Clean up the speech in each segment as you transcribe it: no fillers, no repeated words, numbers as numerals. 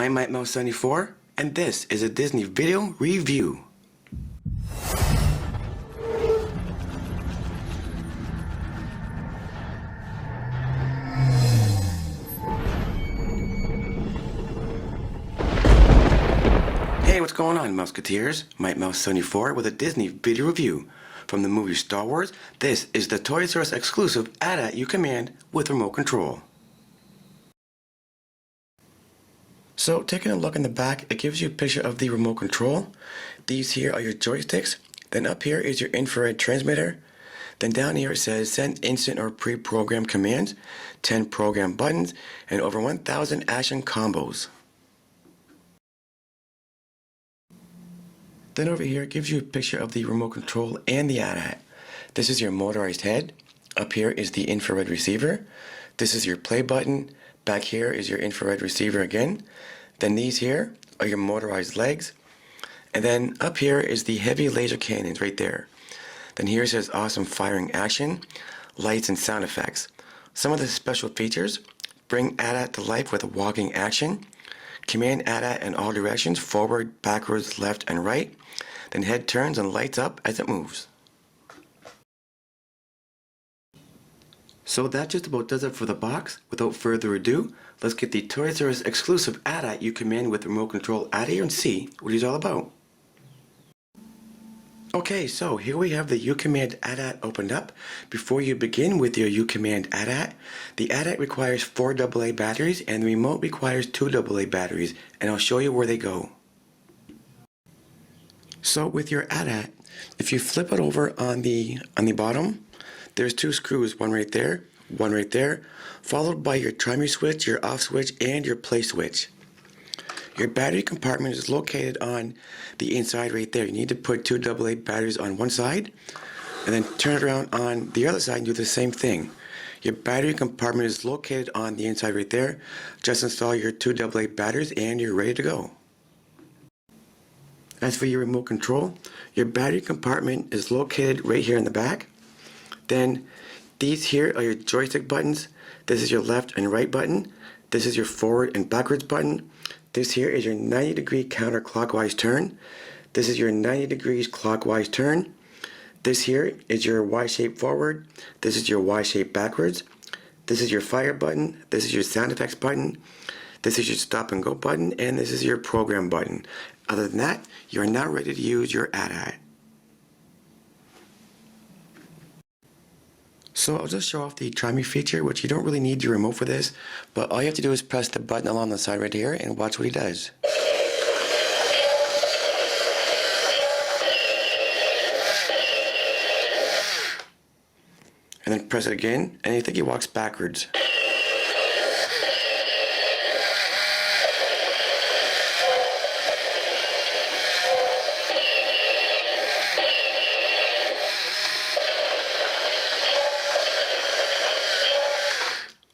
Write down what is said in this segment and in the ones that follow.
I'm MikeMouse74, and this is a Disney video review. Hey, what's going on, Musketeers? MikeMouse74 with a Disney video review. From the movie Star Wars, this is the Toys R Us exclusive AT-AT You Command with remote control. So, taking a look in the back, it gives you a picture of the remote control. These here are your joysticks. Then up here is your infrared transmitter. Then down here it says send instant or pre-programmed commands, 10 program buttons, and over 1,000 action combos. Then over here it gives you a picture of the remote control and the AT-AT. This is your motorized head. Up here is the infrared receiver. This is your play button. Back here is your infrared receiver again. Then these here are your motorized legs. And then up here is the heavy laser cannons right there. Then here it says awesome firing action, lights and sound effects. Some of the special features: bring AT-AT to life with a walking action, command AT-AT in all directions, forward, backwards, left, and right. Then head turns and lights up as it moves. So that just about does it for the box. Without further ado, let's get the Toys R Us exclusive AT-AT You Command with remote control out of here and see what he's all about. Okay, so here we have the You Command AT-AT opened up. Before you begin with your You Command AT-AT, the AT-AT requires 4 AA batteries and the remote requires 2 AA batteries, and I'll show you where they go. So with your AT-AT, if you flip it over on the bottom, there's 2 screws, one right there, followed by your timer switch, your off switch, and your play switch. Your battery compartment is located on the inside right there. You need to put 2 AA batteries on one side, and then turn it around on the other side and do the same thing. Your battery compartment is located on the inside right there. Just install your 2 AA batteries and you're ready to go. As for your remote control, your battery compartment is located right here in the back. Then these here are your joystick buttons. This is your left and right button. This is your forward and backwards button. This here is your 90-degree counterclockwise turn. This is your 90 degrees clockwise turn. This here is your Y-shape forward. This is your Y-shape backwards. This is your fire button. This is your sound effects button. This is your stop and go button. And this is your program button. Other than that, you are now ready to use your AT-AT. So I'll just show off the Try Me feature, which you don't really need your remote for this, but all you have to do is press the button along the side right here and watch what he does. And then press it again, and you think he walks backwards.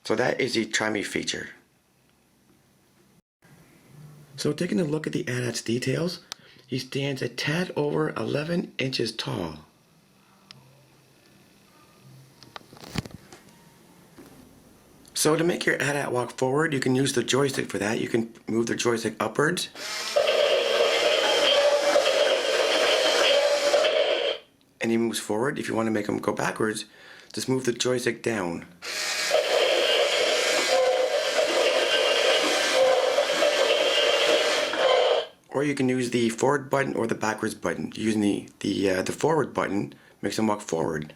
So that is the Try Me feature. So taking a look at the AT-AT's details, he stands a tad over 11 inches tall. So to make your AT-AT walk forward, you can use the joystick for that. You can move the joystick upwards. And he moves forward. If you want to make him go backwards, just move the joystick down. Or you can use the forward button or the backwards button. Using the forward button makes him walk forward.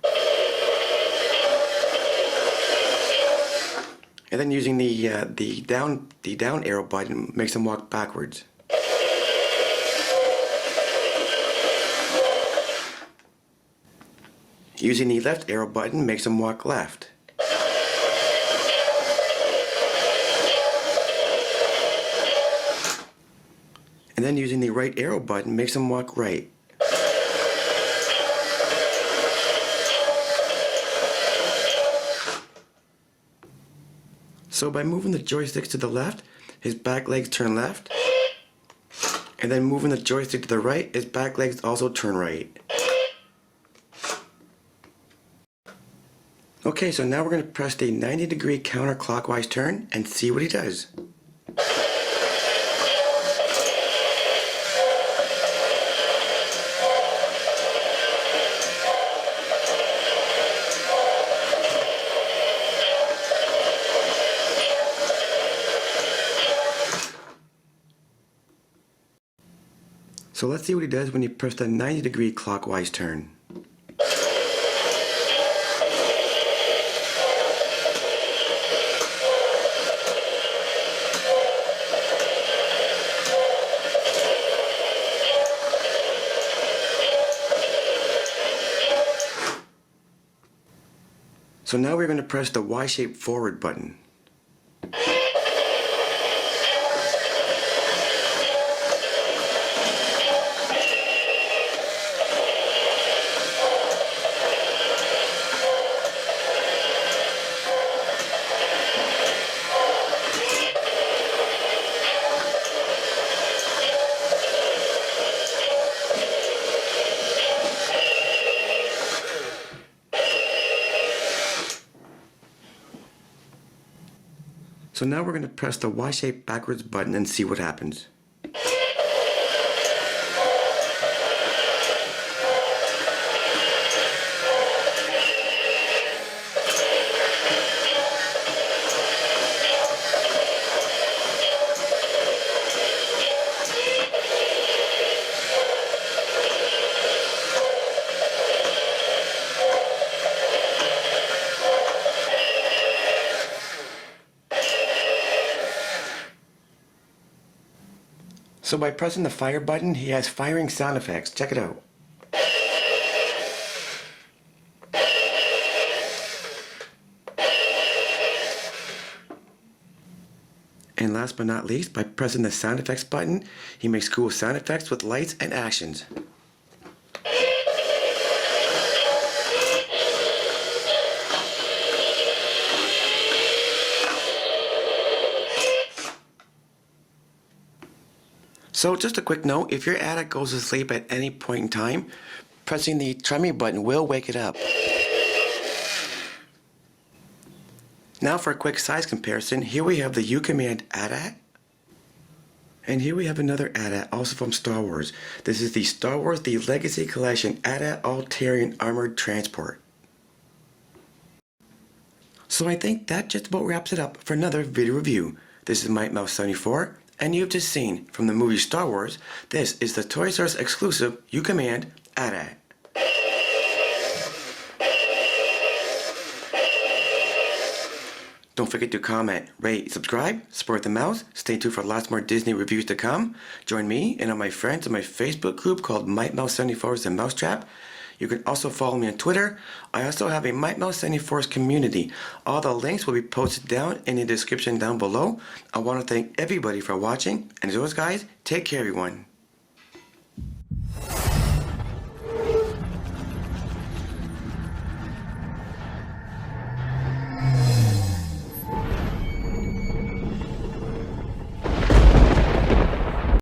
And then using the down arrow button makes him walk backwards. Using the left arrow button makes him walk left. And then using the right arrow button makes him walk right. So by moving the joysticks to the left, his back legs turn left. And then moving the joystick to the right, his back legs also turn right. Okay, so now we're going to press the 90-degree counterclockwise turn and see what he does. So let's see what he does when you press the 90-degree clockwise turn. So now we're going to press the Y-shaped forward button. So now we're going to press the Y-shaped backwards button and see what happens. So by pressing the fire button, he has firing sound effects. Check it out. And last but not least, by pressing the sound effects button, he makes cool sound effects with lights and actions. So just a quick note, if your attic goes to sleep at any point in time, pressing the try me button will wake it up. Now for a quick size comparison, here we have the U Command AT-AT. And here we have another AT-AT, also from Star Wars. This is the Star Wars The Legacy Collection AT-AT All-Terrain Armored Transport. So I think that just about wraps it up for another video review. This is MightMouse74. And you've just seen from the movie Star Wars, this is the Toy Source exclusive U Command AT-AT. Don't forget to comment, rate, subscribe, support the mouse, stay tuned for lots more Disney reviews to come. Join me and all my friends in my Facebook group called MightMouse74's The Mousetrap. You can also follow me on Twitter. I also have a MightMouse74's community. All the links will be posted down in the description down below. I want to thank everybody for watching. And as always guys, take care everyone.